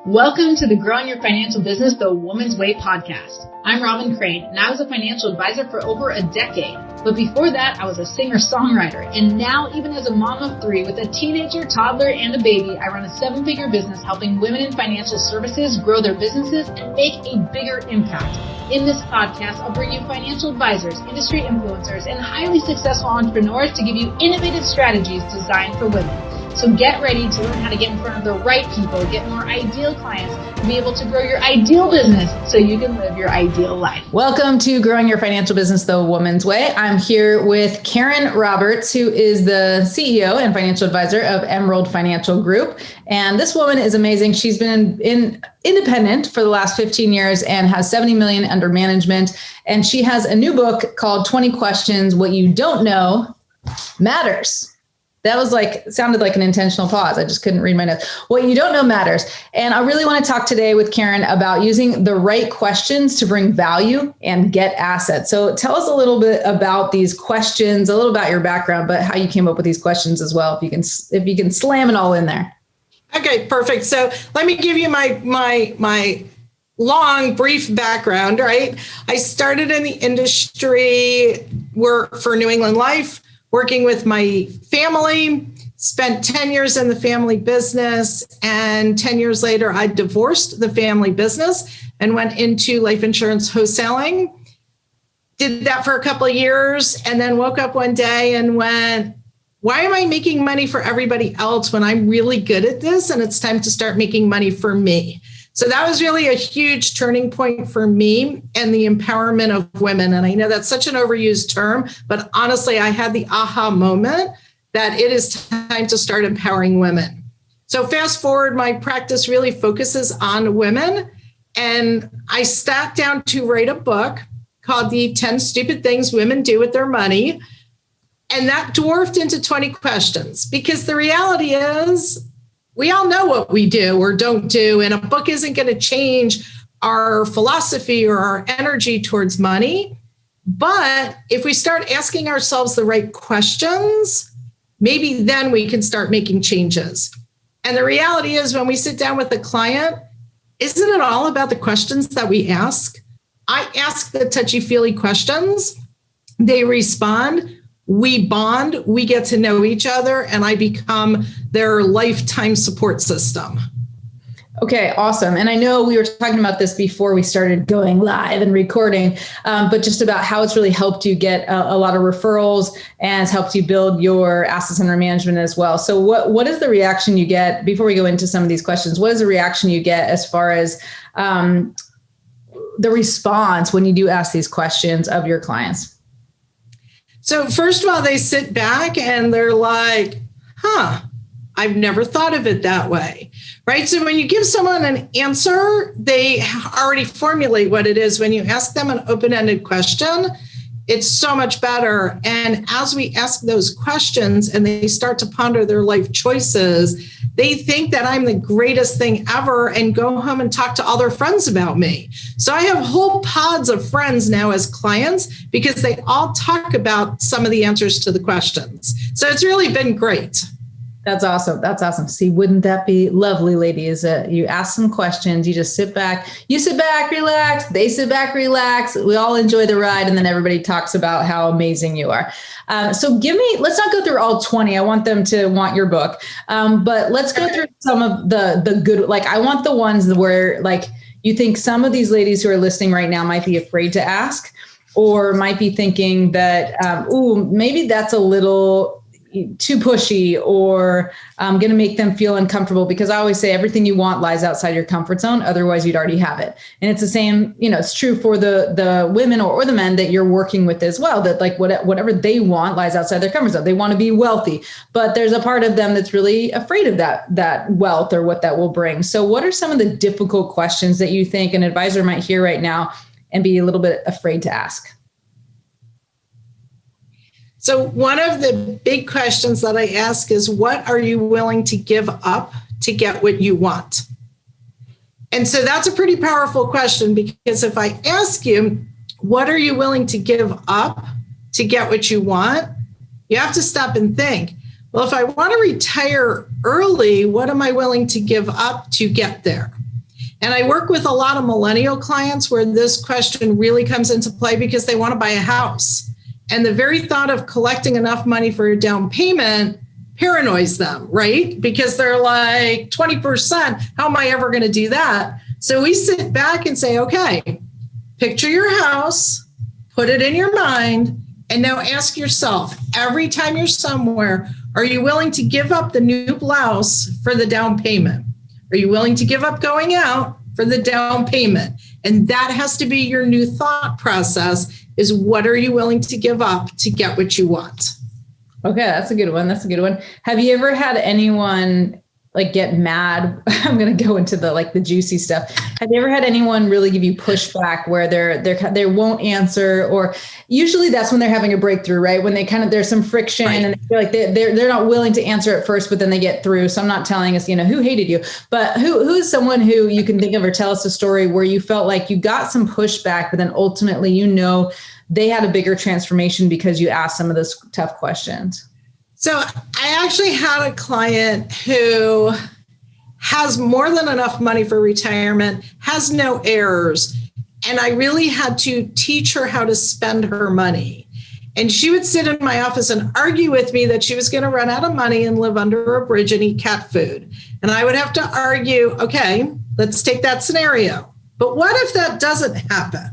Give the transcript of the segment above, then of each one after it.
Welcome to the Growing Your Financial Business the Woman's Way podcast. I'm Robyn Crane, and I was a financial advisor for over a decade. But before that, I was a singer-songwriter. And now, even as a mom of three with a teenager, toddler, and a baby, I run a seven-figure business helping women in financial services grow their businesses and make a bigger impact. In this podcast, I'll bring you financial advisors, industry influencers, and highly successful entrepreneurs to give you innovative strategies designed for women. So get ready to learn how to get in front of the right people, get more ideal clients, and be able to grow your ideal business so you can live your ideal life. Welcome to Growing Your Financial Business the Woman's Way. I'm here with Karen Roberts, who is the CEO and financial advisor of Emerald Financial Group. And this woman is amazing. She's been independent for the last 15 years and has 70 million under management. And she has a new book called 20 Questions What You Don't Know Matters. That was sounded like an intentional pause. I just couldn't read my notes. What you don't know matters. And I really want to talk today with Karen about using the right questions to bring value and get assets. So tell us a little bit about these questions, a little about your background, but how you came up with these questions as well, if you can slam it all in there. Okay, perfect. So let me give you my long, brief background, right? I started in the industry, work for New England Life, working with my family, spent 10 years in the family business. And 10 years later, I divorced the family business and went into life insurance wholesaling. Did that for a couple of years and then woke up one day and went, why am I making money for everybody else when I'm really good at this? And it's time to start making money for me. So that was really a huge turning point for me and the empowerment of women. And I know that's such an overused term, but honestly, I had the aha moment that it is time to start empowering women. So fast forward, my practice really focuses on women. And I sat down to write a book called The 10 Stupid Things Women Do with Their Money. And that dwarfed into 20 questions because the reality is, we all know what we do or don't do, and a book isn't going to change our philosophy or our energy towards money. But if we start asking ourselves the right questions, maybe then we can start making changes. And the reality is when we sit down with a client, isn't it all about the questions that we ask? I ask the touchy-feely questions. They respond. We bond, we get to know each other, and I become their lifetime support system. Okay, awesome. And I know we were talking about this before we started going live and recording, but just about how it's really helped you get a lot of referrals and it's helped you build your assets under management as well. So what is the reaction you get, before we go into some of these questions, what is the reaction you get as far as the response when you do ask these questions of your clients? So first of all, they sit back and they're like, I've never thought of it that way, right? So when you give someone an answer, they already formulate what it is. When you ask them an open-ended question, it's so much better. And as we ask those questions and they start to ponder their life choices, they think that I'm the greatest thing ever and go home and talk to all their friends about me. So I have whole pods of friends now as clients because they all talk about some of the answers to the questions. So it's really been great. That's awesome. That's awesome. See, wouldn't that be lovely, ladies? You ask some questions, you just sit back, relax, they sit back, relax. We all enjoy the ride. And then everybody talks about how amazing you are. So let's not go through all 20. I want them to want your book. But let's go through some of the good, I want the ones where you think some of these ladies who are listening right now might be afraid to ask, or might be thinking that, maybe that's a little too pushy or going to make them feel uncomfortable, because I always say everything you want lies outside your comfort zone. Otherwise, you'd already have it. And it's the same, it's true for the women or the men that you're working with as well, that whatever they want lies outside their comfort zone. They want to be wealthy, but there's a part of them that's really afraid of that wealth or what that will bring. So what are some of the difficult questions that you think an advisor might hear right now and be a little bit afraid to ask? So one of the big questions that I ask is, what are you willing to give up to get what you want? And so that's a pretty powerful question, because if I ask you, what are you willing to give up to get what you want? You have to stop and think, well, if I want to retire early, what am I willing to give up to get there? And I work with a lot of millennial clients where this question really comes into play because they want to buy a house. And the very thought of collecting enough money for a down payment paranoids them, right? Because they're like 20%, how am I ever going to do that? So we sit back and say, okay, picture your house, put it in your mind, and now ask yourself, every time you're somewhere, are you willing to give up the new blouse for the down payment? Are you willing to give up going out for the down payment? And that has to be your new thought process, is what are you willing to give up to get what you want? Okay, that's a good one. That's a good one. Have you ever had anyone like get mad? I'm going to go into the juicy stuff. Have you ever had anyone really give you pushback where they won't answer, or usually that's when they're having a breakthrough, right? When they there's some friction, right, and they feel like they're not willing to answer at first, but then they get through. So I'm not telling us, who hated you, but who's someone who you can think of or tell us a story where you felt like you got some pushback, but then ultimately, they had a bigger transformation because you asked some of those tough questions. So I actually had a client who has more than enough money for retirement, has no errors, and I really had to teach her how to spend her money. And she would sit in my office and argue with me that she was going to run out of money and live under a bridge and eat cat food. And I would have to argue, okay, let's take that scenario. But what if that doesn't happen?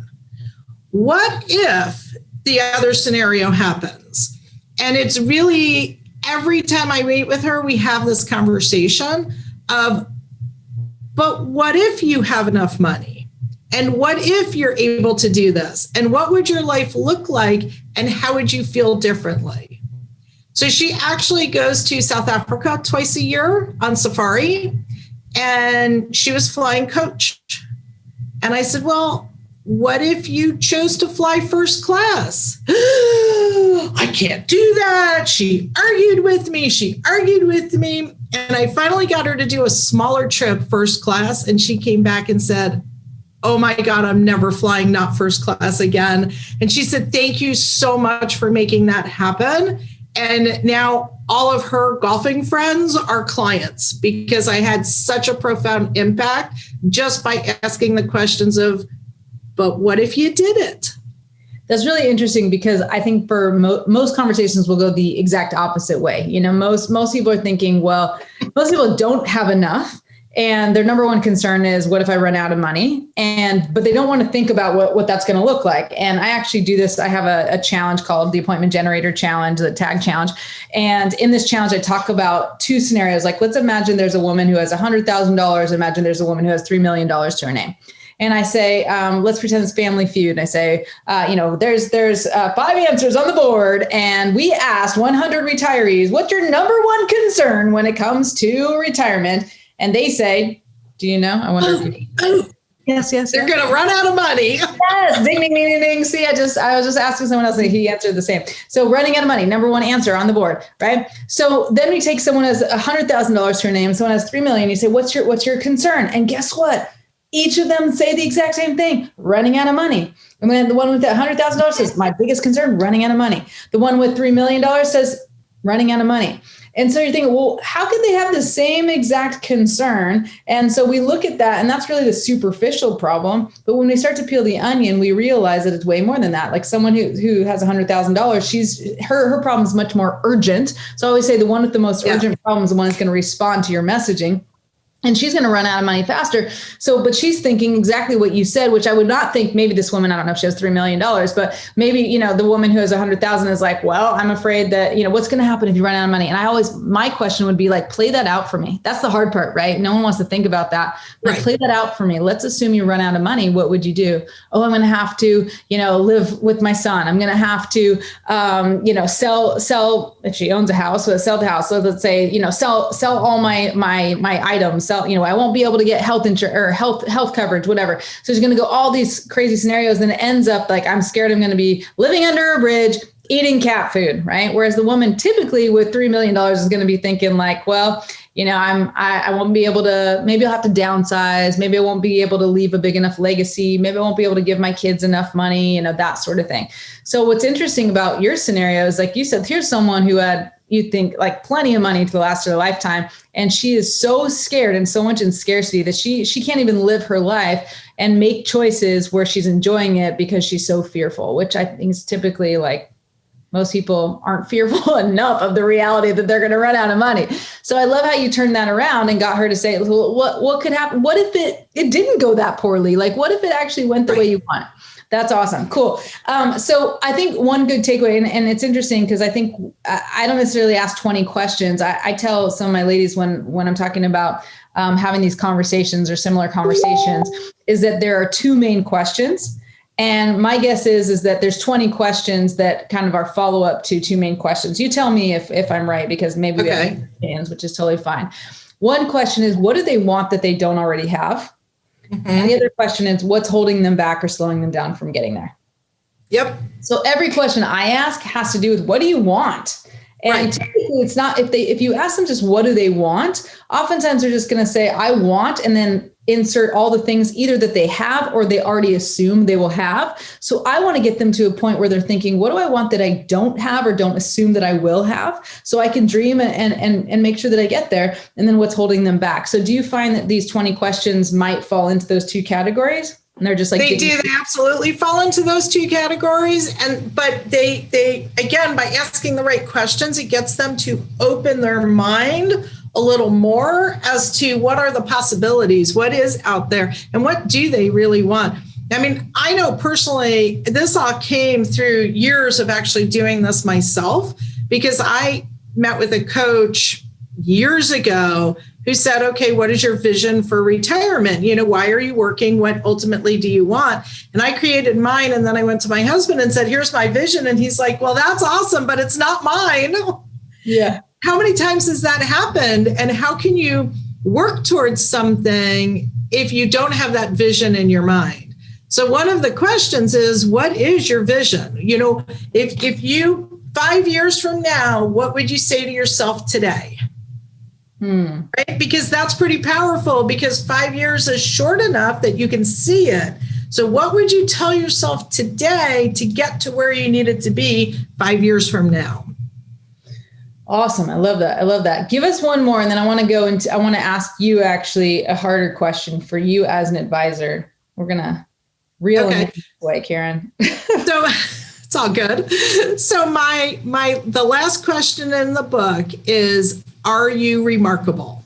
What if the other scenario happens? And it's really, every time I meet with her, we have this conversation of, but what if you have enough money? And what if you're able to do this? And what would your life look like? And how would you feel differently? So she actually goes to South Africa twice a year on safari, and she was flying coach. And I said, well, what if you chose to fly first class? I can't do that. She argued with me. And I finally got her to do a smaller trip first class. And she came back and said, oh my God, I'm never flying not first class again. And she said, thank you so much for making that happen. And now all of her golfing friends are clients because I had such a profound impact just by asking the questions of, but what if you did it? That's really interesting because I think for most conversations will go the exact opposite way. Most people are thinking, well, most people don't have enough. And their number one concern is, what if I run out of money? But they don't want to think about what that's going to look like. And I actually do this. I have a challenge called the Appointment Generator Challenge, the TAG Challenge. And in this challenge, I talk about two scenarios. Like, let's imagine there's a woman who has $100,000. Imagine there's a woman who has $3 million to her name. And I say, let's pretend it's Family Feud. And I say, there's 5 answers on the board. And we asked 100 retirees, what's your number one concern when it comes to retirement? And they say, do you know? I wonder if you... Yes. They're going to run out of money. Yes. Ding, ding, ding, ding, ding. See, I was just asking someone else and he answered the same. So running out of money, number one answer on the board, right? So then we take someone who has $100,000 to her name, someone has 3 million. You say, what's your concern? And guess what? Each of them say the exact same thing, running out of money. And then the one with $100,000 says, my biggest concern, running out of money. The one with $3 million says, running out of money. And so you're thinking, well, how could they have the same exact concern? And so we look at that, and that's really the superficial problem. But when we start to peel the onion, we realize that it's way more than that. Like someone who has $100,000, her problem is much more urgent. So I always say the one with the most urgent problem is the one that's going to respond to your messaging. And she's going to run out of money faster. So, but she's thinking exactly what you said, which I would not think maybe this woman, I don't know if she has $3 million, but maybe, the woman who has 100,000 is like, well, I'm afraid that, what's going to happen if you run out of money? And my question would be like, play that out for me. That's the hard part, right? No one wants to think about that, but play that out for me. Let's assume you run out of money. What would you do? Oh, I'm going to have to, live with my son. I'm going to have to, sell, if she owns a house, so sell the house. So let's say, sell all my items. I won't be able to get health insurance or health coverage, whatever. So she's going to go all these crazy scenarios. And it ends up like, I'm scared I'm going to be living under a bridge, eating cat food, right? Whereas the woman typically with $3 million is going to be thinking like, well, I won't be able to, maybe I'll have to downsize. Maybe I won't be able to leave a big enough legacy. Maybe I won't be able to give my kids enough money, that sort of thing. So what's interesting about your scenario is, like you said, here's someone who had, you think like plenty of money to the last of her lifetime. And she is so scared and so much in scarcity that she can't even live her life and make choices where she's enjoying it because she's so fearful, which I think is typically like most people aren't fearful enough of the reality that they're going to run out of money. So I love how you turned that around and got her to say, well, what could happen? What if it didn't go that poorly? Like, what if it actually went the way you want? That's awesome. Cool. So I think one good takeaway, and it's interesting because I think I don't necessarily ask 20 questions. I tell some of my ladies when I'm talking about having these conversations or similar conversations is that there are two main questions. And my guess is that there's 20 questions that kind of are follow up to two main questions. You tell me if I'm right, because maybe we have opinions, which is totally fine. One question is, what do they want that they don't already have? Mm-hmm. And the other question is, what's holding them back or slowing them down from getting there? Yep. So every question I ask has to do with, what do you want? And typically it's not, if you ask them just what do they want, oftentimes they're just going to say, I want, and then insert all the things either that they have or they already assume they will have. So I want to get them to a point where they're thinking, what do I want that I don't have or don't assume that I will have? So I can dream and make sure that I get there. And then what's holding them back? So do you find that these 20 questions might fall into those two categories? And they're just like, they absolutely fall into those two categories. But they again, by asking the right questions, it gets them to open their mind a little more as to what are the possibilities, what is out there, and what do they really want. I mean, I know personally, this all came through years of actually doing this myself, because I met with a coach years ago who said, okay, what is your vision for retirement? You know, why are you working? What ultimately do you want? And I created mine. And then I went to my husband and said, here's my vision. And he's like, well, that's awesome, but it's not mine. Yeah. How many times has that happened? And how can you work towards something if you don't have that vision in your mind? So one of the questions is, what is your vision? You know, if you 5 years from now, what would you say to yourself today? Right? Because that's pretty powerful, because 5 years is short enough that you can see it. So what would you tell yourself today to get to where you need it to be 5 years from now? Awesome. I love that. I love that. Give us one more. And then I want to ask you actually a harder question for you as an advisor. We're going to reel it away, Karen. So it's all good. So the last question in the book is, are you remarkable?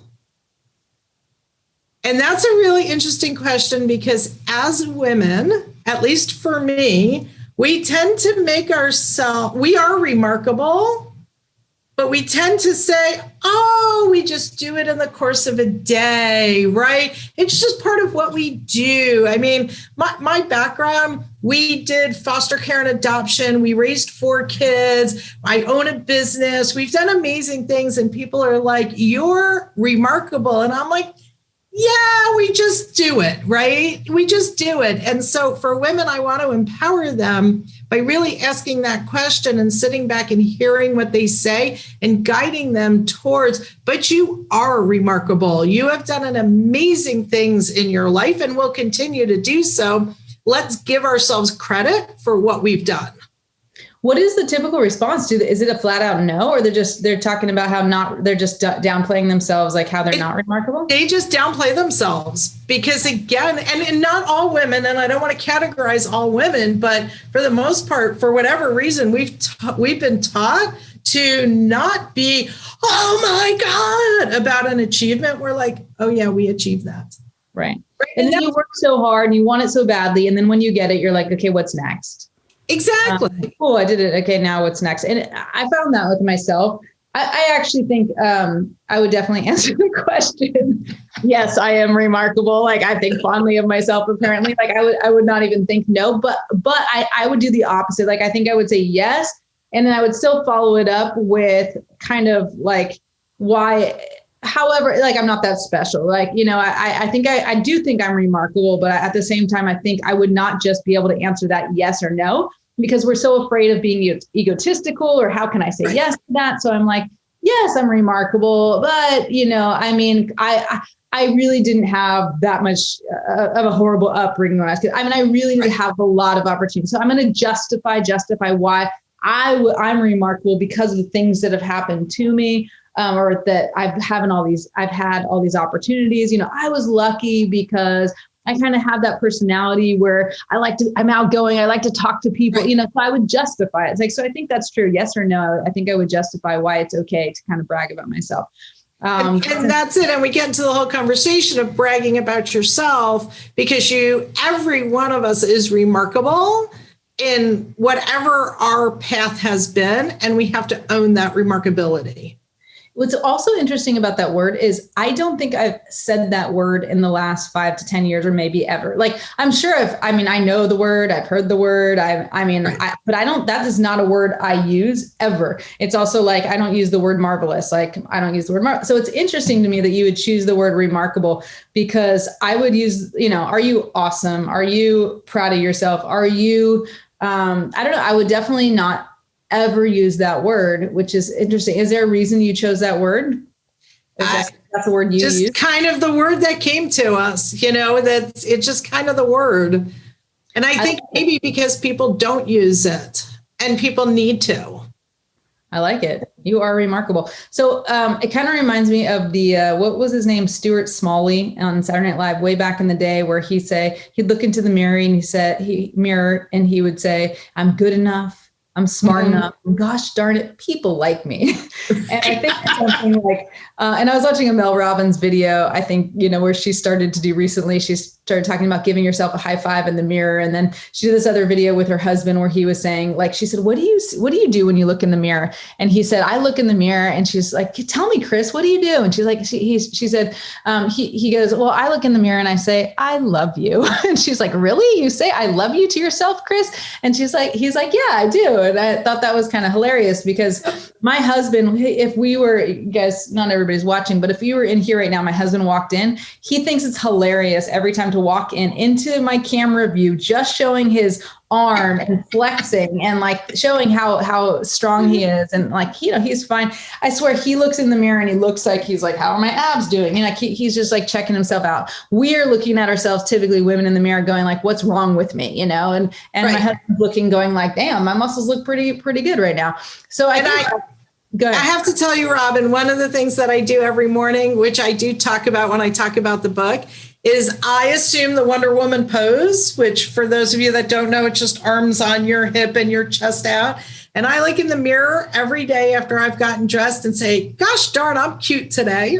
And that's a really interesting question, because as women, at least for me, we tend to make ourselves, we are remarkable, but we tend to say, oh, we just do it in the course of a day, right? It's just part of what we do. I mean, my background, we did foster care and adoption. We raised 4 kids. I own a business. We've done amazing things. And people are like, you're remarkable. And I'm like, yeah, we just do it, right? We just do it. And so for women, I want to empower them by really asking that question and sitting back and hearing what they say and guiding them towards, but you are remarkable. You have done an amazing things in your life and will continue to do so. Let's give ourselves credit for what we've done. What is the typical response to that? Is it a flat out no, or they're talking about how they're just downplaying themselves, like how they're not remarkable? They just downplay themselves because, again, and not all women, and I don't want to categorize all women, but for the most part, for whatever reason, we've been taught to not be, oh my God, about an achievement. We're like, oh yeah, we achieved that. Right. And then you work so hard and you want it so badly. And then when you get it, you're like, okay, what's next? Exactly. Cool. I did it. Okay. Now what's next? And I found that with myself. I actually think I would definitely answer the question. Yes, I am remarkable. Like, I think fondly of myself, apparently. Like I would not even think no, but I would do the opposite. Like, I think I would say yes. And then I would still follow it up with kind of like why, however, like I'm not that special. Like, you know, I think I do think I'm remarkable, but at the same time, I think I would not just be able to answer that yes or no, because we're so afraid of being egotistical, or how can I say yes to that? So I'm like, yes, I'm remarkable, but you know, I mean, I really didn't have that much of a horrible upbringing when I was a kid. I mean, I really did have a lot of opportunity. So I'm going to justify why I'm remarkable because of the things that have happened to me, or that I've had all these opportunities. I was lucky because I kind of have that personality where I'm outgoing. I like to talk to people, so I would justify it. It's like, so I think that's true. Yes or no? I think I would justify why it's okay to kind of brag about myself. And that's it. And we get into the whole conversation of bragging about yourself, because every one of us is remarkable in whatever our path has been. And we have to own that remarkability. What's also interesting about that word is I don't think I've said that word in the last 5 to 10 years, or maybe ever. Like, I'm sure I know the word, I've heard the word, but that is not a word I use ever. It's also like, I don't use the word marvelous. Like, I don't use the word So it's interesting to me that you would choose the word remarkable, because I would use, are you awesome? Are you proud of yourself? Are you, I don't know. I would definitely not ever use that word, which is interesting. Is there a reason you chose that word? That's the word you use? Just kind of the word that came to us, that it's just kind of the word. And I think maybe because people don't use it and people need to. I like it. You are remarkable. So it kind of reminds me of the, what was his name? Stuart Smalley on Saturday Night Live way back in the day, where he'd look into the mirror and he would say, I'm good enough. I'm smart enough. And gosh darn it, people like me. And I think something like, and I was watching a Mel Robbins video, I think, where she started to do recently, she started talking about giving yourself a high five in the mirror. And then she did this other video with her husband where he was saying, like, she said, what do you do when you look in the mirror? And he said, I look in the mirror. And she's like, tell me, Chris, what do you do? And she's like, she said, he goes, well, I look in the mirror and I say, I love you. And she's like, really? You say I love you to yourself, Chris? And he's like, yeah, I do. And I thought that was kind of hilarious, because my husband, if we were, guys, not everybody's watching, but if you were in here right now, my husband walked in, he thinks it's hilarious every time to walk into my camera view, just showing his arm and flexing and like showing how strong he is. And like, he's fine. I swear he looks in the mirror and he looks like, he's like, how are my abs doing? He's just like checking himself out. We're looking at ourselves, typically women in the mirror, going like, what's wrong with me? And right. My husband's looking, going like, damn, my muscles look pretty good right now. So I have to tell you, Robyn, one of the things that I do every morning, which I do talk about when I talk about the book, is I assume the Wonder Woman pose, which for those of you that don't know, it's just arms on your hip and your chest out. And I look in the mirror every day after I've gotten dressed and say, gosh darn, I'm cute today.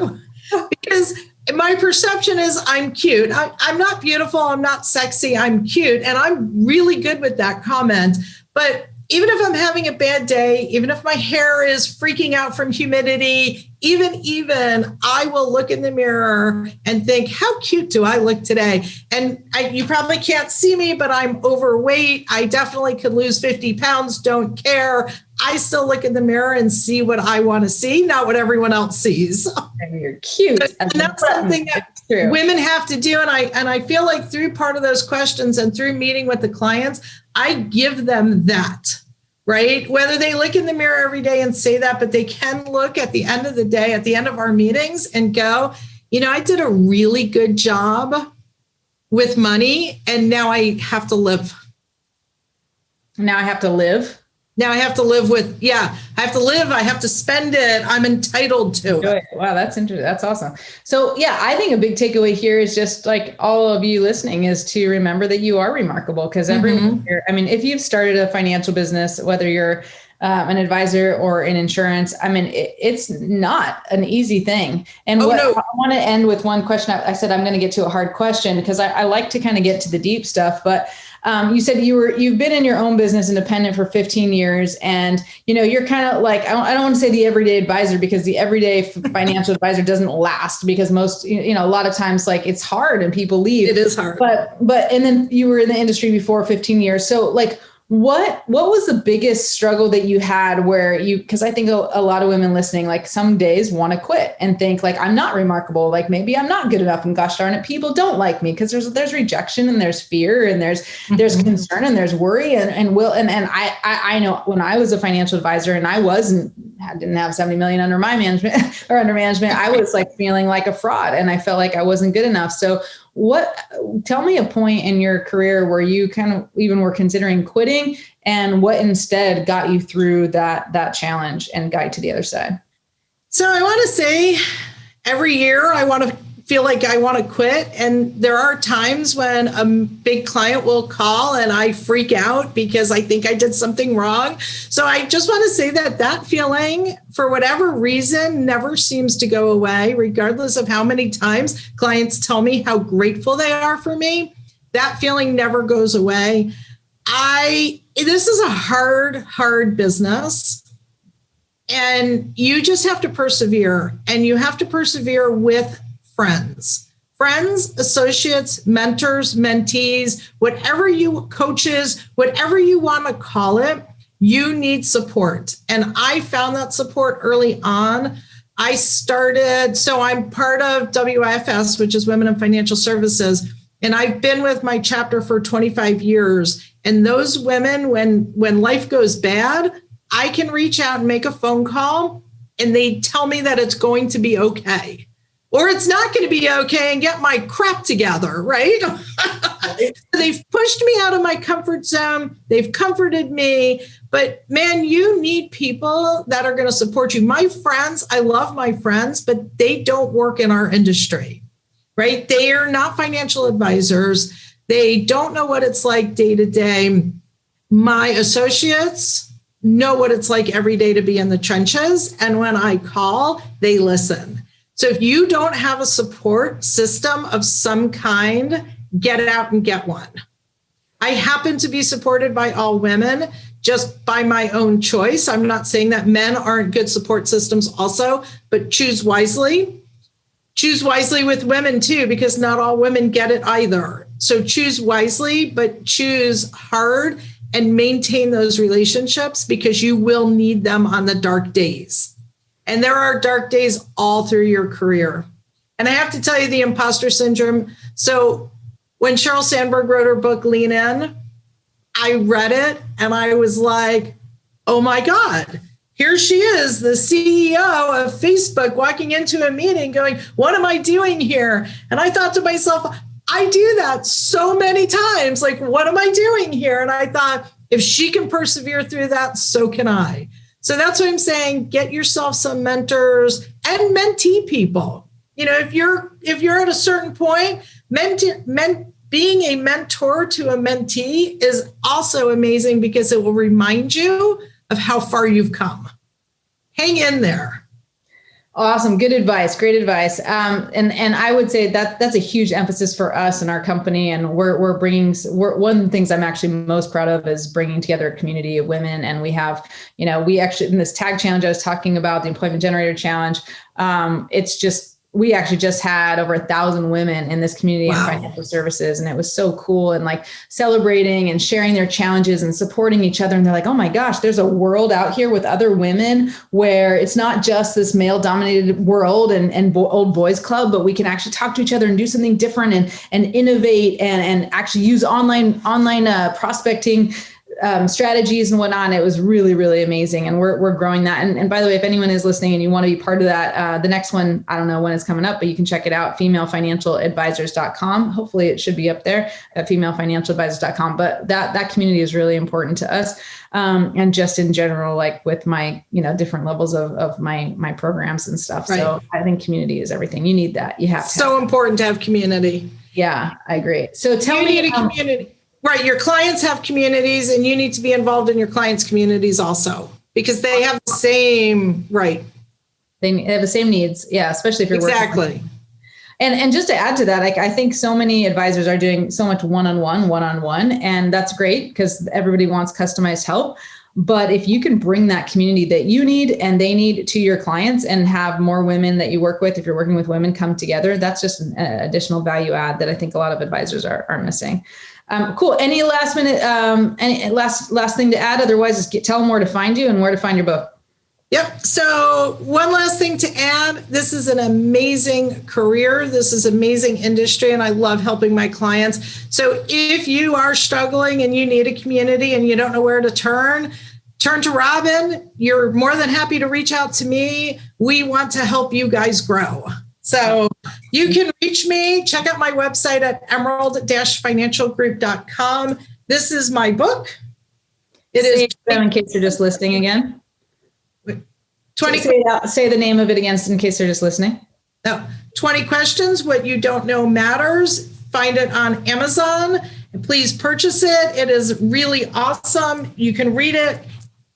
Because my perception is I'm cute. I'm not beautiful. I'm not sexy. I'm cute. And I'm really good with that comment. But even if I'm having a bad day, even if my hair is freaking out from humidity, even I will look in the mirror and think, how cute do I look today? And you probably can't see me, but I'm overweight. I definitely could lose 50 pounds. Don't care. I still look in the mirror and see what I want to see, not what everyone else sees. And you're cute. And that's something that women have to do. And I feel like through part of those questions and through meeting with the clients, I give them that, right? Whether they look in the mirror every day and say that, but they can look at the end of the day, at the end of our meetings and go, I did a really good job with money. And now I have to live. Now I have to live. Now I have to live with, I have to live. I have to spend it. I'm entitled to it. Wow, that's interesting. That's awesome. So I think a big takeaway here is just like all of you listening is to remember that you are remarkable, because everyone here, if you've started a financial business, whether you're an advisor or in insurance, it's not an easy thing. And I want to end with one question. I said, I'm going to get to a hard question because I like to kind of get to the deep stuff, but you said you've been in your own business independent for 15 years and, you're kind of like, I don't want to say the everyday advisor, because the everyday financial advisor doesn't last, because most, a lot of times like it's hard and people leave. It is hard. But, and then you were in the industry before 15 years. So like, what was the biggest struggle that you had because I think a lot of women listening, like some days want to quit and think like, I'm not remarkable. Like maybe I'm not good enough and gosh darn it, people don't like me, because there's rejection and there's fear and there's concern and there's worry and I know when I was a financial advisor and I didn't have 70 million under my management I was like feeling like a fraud and I felt like I wasn't good enough. So Tell me a point in your career where you kind of even were considering quitting, and what instead got you through that challenge and got you to the other side? So I want to say every year I want to feel like I want to quit. And there are times when a big client will call and I freak out because I think I did something wrong. So I just want to say that feeling, for whatever reason, never seems to go away, regardless of how many times clients tell me how grateful they are for me. That feeling never goes away. This is a hard business. And you just have to persevere, and you have to persevere with friends, associates, mentors, mentees, coaches, whatever you want to call it, you need support. And I found that support early on. So I'm part of WIFS, which is Women in Financial Services. And I've been with my chapter for 25 years. And those women, when life goes bad, I can reach out and make a phone call and they tell me that it's going to be okay. Or it's not going to be okay, and get my crap together, right? They've pushed me out of my comfort zone. They've comforted me. But man, you need people that are going to support you. My friends, I love my friends, but they don't work in our industry, right? They are not financial advisors. They don't know what it's like day to day. My associates know what it's like every day to be in the trenches. And when I call, they listen. So if you don't have a support system of some kind, get out and get one. I happen to be supported by all women just by my own choice. I'm not saying that men aren't good support systems also, but choose wisely. Choose wisely with women too, because not all women get it either. So choose wisely, but choose hard and maintain those relationships, because you will need them on the dark days. And there are dark days all through your career. And I have to tell you, the imposter syndrome. So when Sheryl Sandberg wrote her book, Lean In, I read it and I was like, oh my God, here she is, the CEO of Facebook, walking into a meeting going, what am I doing here? And I thought to myself, I do that so many times. Like, what am I doing here? And I thought, if she can persevere through that, so can I. So that's what I'm saying. Get yourself some mentors and mentee people. You know, if you're at a certain point, being a mentor to a mentee is also amazing, because it will remind you of how far you've come. Hang in there. Awesome. Good advice. Great advice. And I would say that that's a huge emphasis for us in our company. And we're one of the things I'm actually most proud of is bringing together a community of women. And we have, we actually, in this tag challenge I was talking about, the employment generator challenge, we actually just had over 1,000 women in this community in financial services. And it was so cool, and like celebrating and sharing their challenges and supporting each other. And they're like, oh my gosh, there's a world out here with other women where it's not just this male dominated world and old boys club, but we can actually talk to each other and do something different and innovate and actually use online prospecting strategies and whatnot. It was really, really amazing. And we're growing that. And by the way, if anyone is listening and you want to be part of that, the next one, I don't know when it's coming up, but you can check it out, femalefinancialadvisors.com. Hopefully it should be up there at femalefinancialadvisors.com. But that community is really important to us. And just in general, like with my, different levels of my programs and stuff. Right. So I think community is everything. You need that. You have to. So important to have community. Yeah, I agree. So tell me. You need a community. Right. Your clients have communities, and you need to be involved in your clients' communities also, because they have the same, right. They have the same needs. Yeah. Especially if you're exactly. working. And just to add to that, I think so many advisors are doing so much one-on-one, and that's great because everybody wants customized help. But if you can bring that community that you need and they need to your clients, and have more women that you work with, if you're working with women, come together, that's just an additional value add that I think a lot of advisors are missing. Cool. Any last minute, any last thing to add? Otherwise, just tell them where to find you and where to find your book. Yep. So one last thing to add, this is an amazing career. This is amazing industry, and I love helping my clients. So if you are struggling and you need a community and you don't know where to turn to Robyn. You're more than happy to reach out to me. We want to help you guys grow. So you can reach me. Check out my website at emerald-financialgroup.com. This is my book. It is in case you're just listening again. 20. Say the name of it again in case they're just listening. No, 20 questions. What you don't know matters. Find it on Amazon. And please purchase it. It is really awesome. You can read it.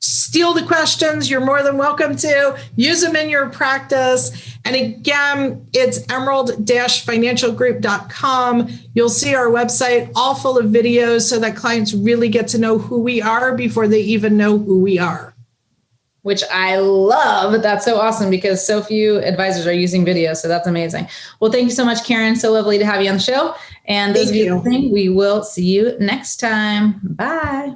Steal the questions. You're more than welcome to. Use them in your practice. And again, it's emerald-financialgroup.com. You'll see our website all full of videos so that clients really get to know who we are before they even know who we are. Which I love. That's so awesome because so few advisors are using video. So that's amazing. Well, thank you so much, Karen. So lovely to have you on the show. And those of you listening, we will see you next time. Bye.